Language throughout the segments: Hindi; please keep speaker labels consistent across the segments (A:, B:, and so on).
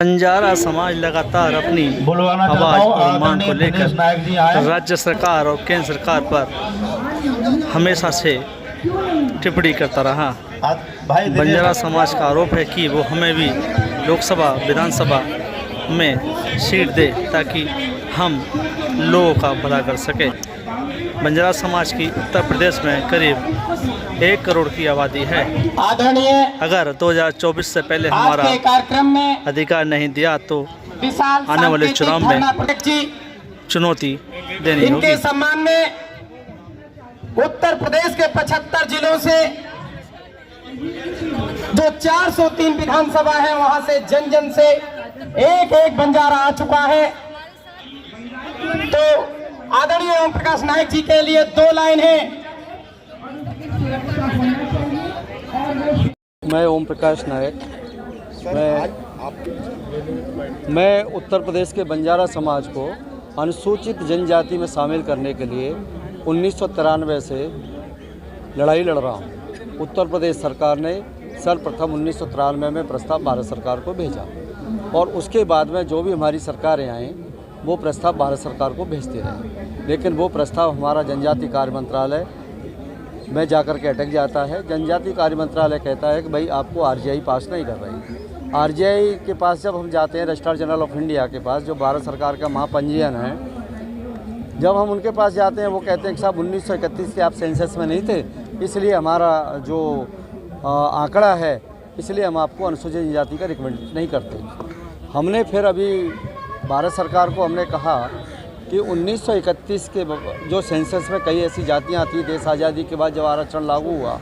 A: बंजारा समाज लगातार अपनी आवाज़ और मांग को लेकर राज्य सरकार और केंद्र सरकार पर हमेशा से टिप्पणी करता रहा। बंजारा समाज का आरोप है कि वो हमें भी लोकसभा विधानसभा में सीट दे ताकि हम लोगों का भला कर सके। बंजारा समाज की उत्तर प्रदेश में करीब 1 करोड़ की आबादी है। अगर 2024 से पहले हमारा
B: कार्यक्रम में
A: अधिकार नहीं दिया तो आने वाले चुनाव में चुनौती देनी होगी।
B: इनके सम्मान में उत्तर प्रदेश के 75 जिलों से जो 403 विधानसभा है वहां से जन जन से एक बंजारा आ चुका है। तो आदरणीय ओम प्रकाश नायक जी के लिए 2 लाइन है।
A: मैं ओम प्रकाश नायक, मैं उत्तर प्रदेश के बंजारा समाज को अनुसूचित जनजाति में शामिल करने के लिए 1993 से लड़ाई लड़ रहा हूँ। उत्तर प्रदेश सरकार ने सर्वप्रथम 1993 में प्रस्ताव भारत सरकार को भेजा और उसके बाद में जो भी हमारी सरकारें आएँ वो प्रस्ताव भारत सरकार को भेजते रहे, लेकिन वो प्रस्ताव हमारा जनजाति कार्य मंत्रालय में जाकर के अटक जाता है। जनजाति कार्य मंत्रालय कहता है कि भाई आपको आरजीआई पास नहीं कर रही। आरजीआई के पास जब हम जाते हैं, रजिस्ट्रार जनरल ऑफ इंडिया के पास, जो भारत सरकार का महापंजीयन है, जब हम उनके पास जाते हैं वो कहते हैं कि साहब 1931 के आप सेंसस में नहीं थे, इसलिए हमारा जो आंकड़ा है इसलिए हम आपको अनुसूचित जनजाति का रिकमेंड नहीं करते। हमने फिर अभी भारत सरकार को हमने कहा कि 1931 के जो सेंसस में कई ऐसी जातियां थी, देश आज़ादी के बाद जब आरक्षण लागू हुआ,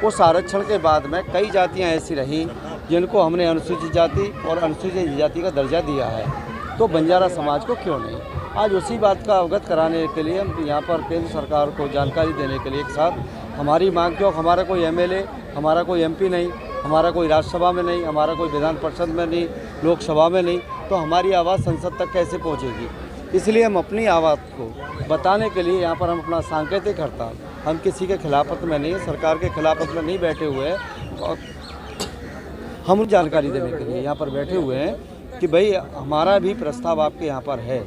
A: उस आरक्षण के बाद में कई जातियां ऐसी रहीं जिनको हमने अनुसूचित जाति और अनुसूचित जाति का दर्जा दिया है, तो बंजारा समाज को क्यों नहीं। आज उसी बात का अवगत कराने के लिए हम यहाँ पर केंद्र सरकार को जानकारी देने के लिए एक साथ हमारी मांग, क्यों हमारा कोई एमएलए, हमारा कोई एमपी नहीं, हमारा कोई राज्यसभा में नहीं, हमारा कोई विधान परिषद में नहीं, लोकसभा में नहीं, तो हमारी आवाज़ संसद तक कैसे पहुँचेगी। इसलिए हम अपनी आवाज़ को बताने के लिए यहाँ पर हम अपना सांकेतिक हड़ताल, हम किसी के खिलाफत में नहीं, सरकार के खिलाफत में नहीं बैठे हुए हैं, हम जानकारी देने के लिए यहाँ पर बैठे हुए हैं कि भाई हमारा भी प्रस्ताव आपके यहाँ पर है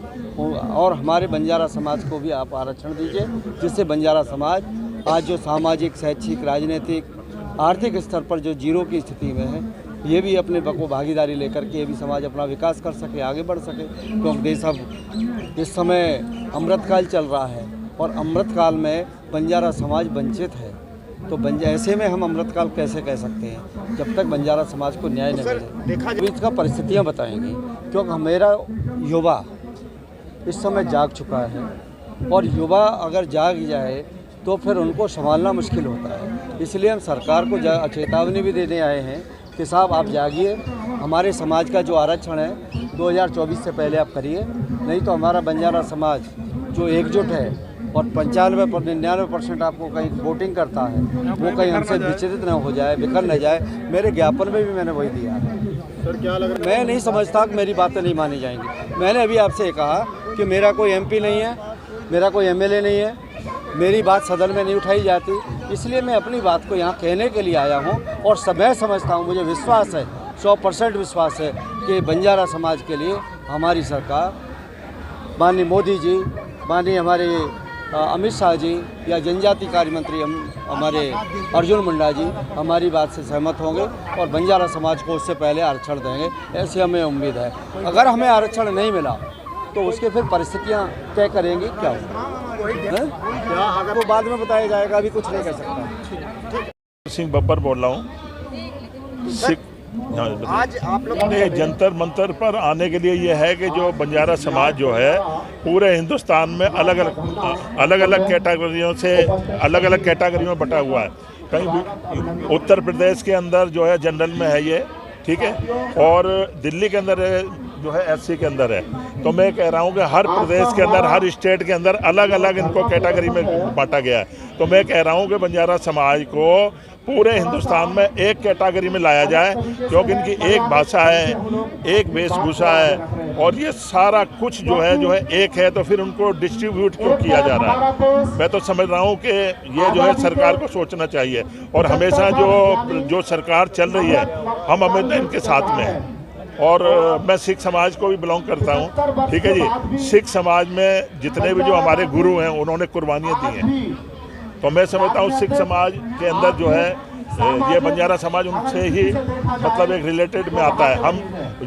A: और हमारे बंजारा समाज को भी आप आरक्षण दीजिए, जिससे बंजारा समाज आज जो सामाजिक, शैक्षिक, राजनीतिक, आर्थिक स्तर पर जो जीरो की स्थिति में है, ये भी अपने को भागीदारी लेकर के ये भी समाज अपना विकास कर सके, आगे बढ़ सके। क्योंकि देश अब इस समय अमृतकाल चल रहा है और अमृतकाल में बंजारा समाज वंचित है, तो ऐसे में हम अमृतकाल कैसे कह सकते हैं जब तक बंजारा समाज को न्याय न मिले। तो इसका परिस्थितियाँ बताएंगी, क्योंकि मेरा युवा इस समय जाग चुका है और युवा अगर जाग जाए तो फिर उनको संभालना मुश्किल होता है। इसलिए हम सरकार को चेतावनी भी देने आए हैं कि साहब आप जागिए, हमारे समाज का जो आरक्षण है 2024 से पहले आप करिए, नहीं तो हमारा बंजारा समाज जो एकजुट है और 95-99% आपको कहीं वोटिंग करता है, वो कहीं हमसे विचलित न हो जाए, बिखर न जाए। मेरे ज्ञापन में भी मैंने वही दिया है। सर क्या लग रहा है? मैं नहीं समझता कि मेरी बातें नहीं मानी जाएंगी। मैंने अभी आपसे कहा कि मेरा कोई एमपी नहीं है, मेरा कोई एमएलए नहीं है, मेरी बात सदन में नहीं उठाई जाती, इसलिए मैं अपनी बात को यहाँ कहने के लिए आया हूँ। और मैं समझता हूँ, मुझे विश्वास है, 100% विश्वास है कि बंजारा समाज के लिए हमारी सरकार, माननीय मोदी जी, माननीय हमारे अमित शाह जी या जनजाति कार्य मंत्री हमारे अर्जुन मुंडा जी हमारी बात से सहमत होंगे और बंजारा समाज को उससे पहले आरक्षण देंगे, ऐसी हमें उम्मीद है। अगर हमें आरक्षण नहीं मिला तो उसके फिर परिस्थितियाँ तय करेंगी क्या वो बाद में बताया जाएगा, अभी कुछ नहीं कह सकता।
C: सिंह बब्बर बोल रहा हूँ। आज आप लोग जंतर मंतर पर आने के लिए ये है कि जो बंजारा समाज जो है पूरे हिंदुस्तान में अलग अलग कैटेगरियों से अलग कैटेगरी में बटा हुआ है। कहीं उत्तर प्रदेश के अंदर जो है जनरल में है ये, ठीक है, और दिल्ली के अंदर जो है एससी के अंदर है। तो मैं कह रहा हूँ कि हर प्रदेश के अंदर, हर स्टेट के अंदर अलग अलग इनको कैटेगरी में बांटा गया है। तो मैं कह रहा हूँ कि बंजारा समाज को पूरे हिंदुस्तान में एक कैटेगरी में लाया जाए, क्योंकि इनकी एक भाषा है, एक वेशभूषा है और ये सारा कुछ जो है एक है, तो फिर उनको डिस्ट्रीब्यूट क्यों किया जा रहा है। मैं तो समझ रहा हूँ कि ये जो है सरकार को सोचना चाहिए और हमेशा जो सरकार चल रही है हम हमेशा इनके साथ में हैं। और मैं सिख समाज को भी बिलोंग करता हूँ, ठीक है जी। सिख समाज में जितने भी जो हमारे गुरु हैं उन्होंने कुर्बानियाँ दी हैं, तो मैं समझता हूँ सिख समाज के अंदर जो है ये बंजारा समाज उनसे ही मतलब एक रिलेटेड में आता है। हम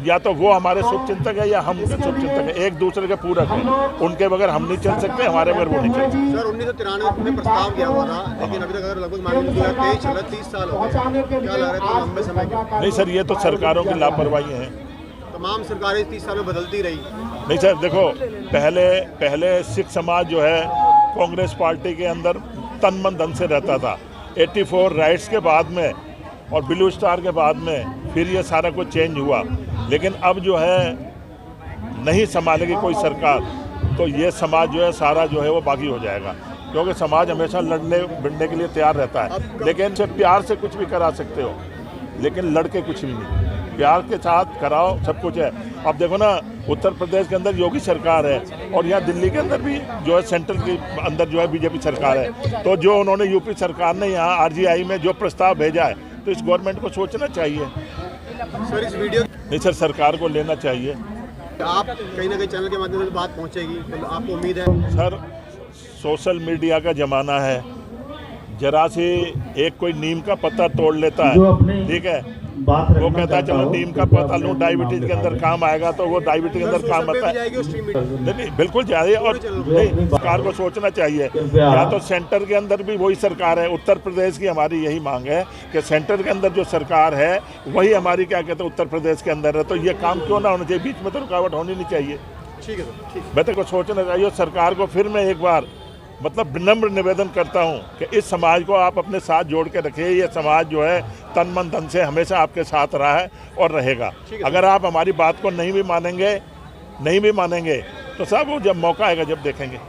C: या तो वो हमारे शुभचिंतक है या हम उनके शुभचिंतक है, एक दूसरे के पूरक हैं। उनके बगैर हम नहीं चल सकते, हमारे बगैर वो नहीं चल सकते।
D: सर 1993 में प्रस्ताव किया हुआ था, लेकिन अभी तक अगर लगभग मान लीजिए 30 साल हो गए, क्या लग रहा है तो लंबे समय के?
C: नहीं सर, ये तो सरकारों की लापरवाही है।
D: तमाम सरकारें 30 साल में बदलती रही।
C: नहीं सर, देखो पहले सिख समाज जो है कांग्रेस पार्टी के अंदर तन मन धन से रहता था। 84 राइट्स के बाद में और ब्लू स्टार के बाद में फिर ये सारा कुछ चेंज हुआ, लेकिन अब जो है नहीं संभालेगी कोई सरकार तो ये समाज जो है सारा जो है वो बागी हो जाएगा, क्योंकि समाज हमेशा लड़ने भिड़ने के लिए तैयार रहता है। लेकिन से प्यार से कुछ भी करा सकते हो, लेकिन लड़के कुछ भी नहीं। प्यार के साथ कराओ, सब कुछ है। अब देखो ना, उत्तर प्रदेश के अंदर योगी सरकार है और यहाँ दिल्ली के अंदर भी जो है सेंट्रल के अंदर जो है बीजेपी सरकार है। तो जो उन्होंने यूपी सरकार ने यहाँ आरजीआई में जो प्रस्ताव भेजा है तो इस गवर्नमेंट को सोचना चाहिए।
D: सर इस वीडियो
C: नहीं सर, सरकार को लेना चाहिए।
D: आप कहीं ना कहीं चैनल के माध्यम से बात पहुंचेगी, तो आपको उम्मीद है?
C: सर सोशल मीडिया का ज़माना है, जरा से एक कोई नीम का पत्ता तोड़ लेता है, ठीक है, वो कहता है चलो नीम का पत्ता लूँ, डायबिटीज के अंदर काम आएगा, तो वो डायबिटीज के अंदर काम आता है। नहीं बिल्कुल चाहिए, और सरकार को सोचना चाहिए। या तो सेंटर के अंदर भी वही सरकार है, उत्तर प्रदेश की हमारी यही मांग है कि सेंटर के अंदर जो सरकार है वही हमारी क्या कहते हैं उत्तर प्रदेश के अंदर है, तो ये काम क्यों ना होना चाहिए, बीच में तो रुकावट होनी नहीं चाहिए।
D: ठीक है सर, ठीक।
C: बेटे को सोचना चाहिए सरकार को। फिर मैं एक बार मतलब विनम्र निवेदन करता हूं कि इस समाज को आप अपने साथ जोड़ के रखिए। ये समाज जो है तन मन धन से हमेशा आपके साथ रहा है और रहेगा। अगर आप हमारी बात को नहीं भी मानेंगे तो सब वो जब मौका आएगा जब देखेंगे।